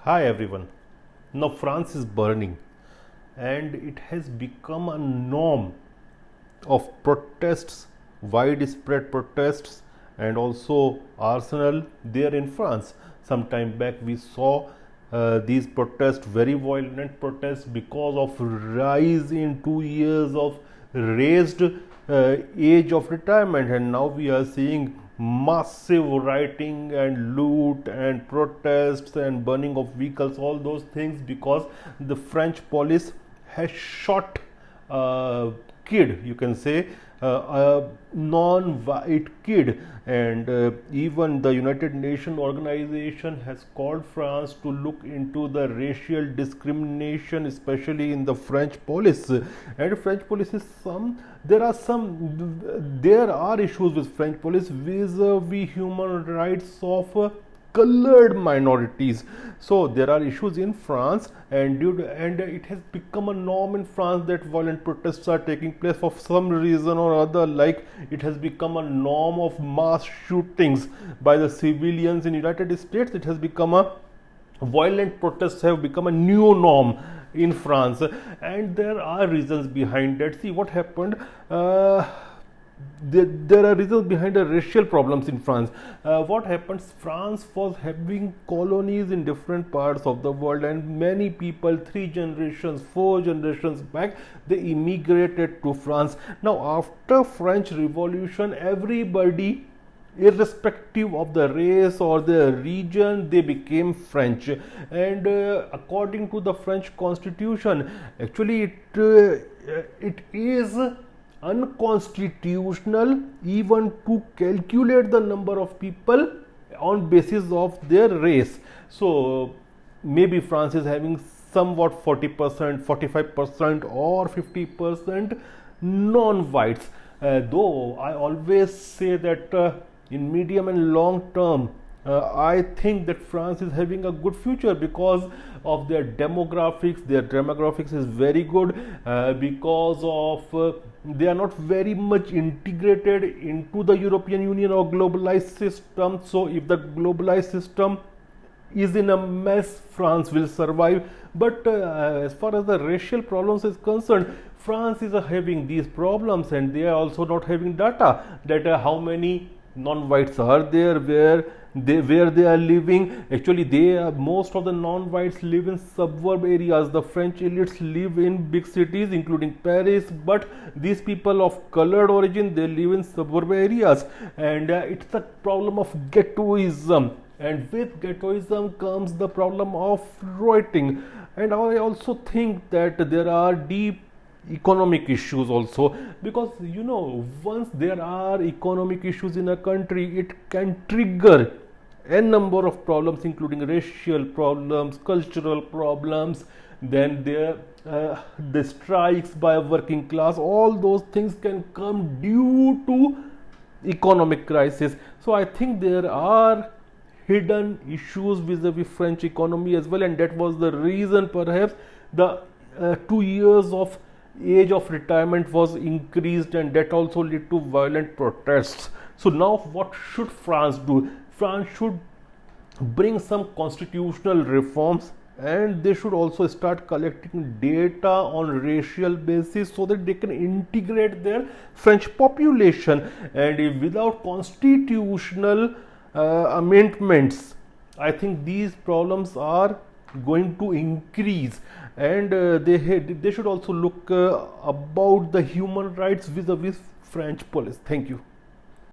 Hi everyone. Now France is burning and it has become a norm of protests, widespread protests, and also arsenal there in France. Some time back we saw these protests, very violent protests, because of rise in 2 years of raised age of retirement, and now we are seeing massive rioting and loot and protests and burning of vehicles, all those things because the French police has shot a kid, you can say, a non-white kid, and even the United Nations organization has called France to look into the racial discrimination, especially in the French police. And French police is there are issues with French police vis-a-vis human rights of colored minorities. So there are issues in France, and it has become a norm in France that violent protests are taking place for some reason or other. Like, it has become a norm of mass shootings by the civilians in United States. It has become a violent protests have become a new norm in France, and there are reasons behind that. See what happened. There are reasons behind the racial problems in France. What happens? France was having colonies in different parts of the world, and many people, 3 generations, 4 generations back, they immigrated to France. Now, after French Revolution, everybody, irrespective of the race or the region, they became French. And according to the French constitution, actually it is unconstitutional even to calculate the number of people on basis of their race. So maybe France is having somewhat 40%, 45% or 50% non-whites. Though I always say that in medium and long term, I think that France is having a good future because of their demographics. Their demographics is very good because of they are not very much integrated into the European Union or globalized system. So if the globalized system is in a mess, France will survive. But as far as the racial problems is concerned, France is having these problems, and they are also not having data that how many non-whites are there, where they are living. Actually, most of the non-whites live in suburb areas. The French elites live in big cities including Paris, but these people of colored origin, they live in suburb areas, and it's a problem of ghettoism, and with ghettoism comes the problem of rioting. And I also think that there are deep economic issues also, because once there are economic issues in a country, it can trigger a number of problems, including racial problems, cultural problems, then the strikes by working class. All those things can come due to economic crisis. So I think there are hidden issues vis-a-vis French economy as well, and that was the reason perhaps the 2 years of age of retirement was increased, and that also led to violent protests. So now what should France do? France should bring some constitutional reforms, and they should also start collecting data on racial basis so that they can integrate their French population. And if without constitutional amendments, I think these problems are going to increase, and they should also look about the human rights vis-a-vis French police. Thank you.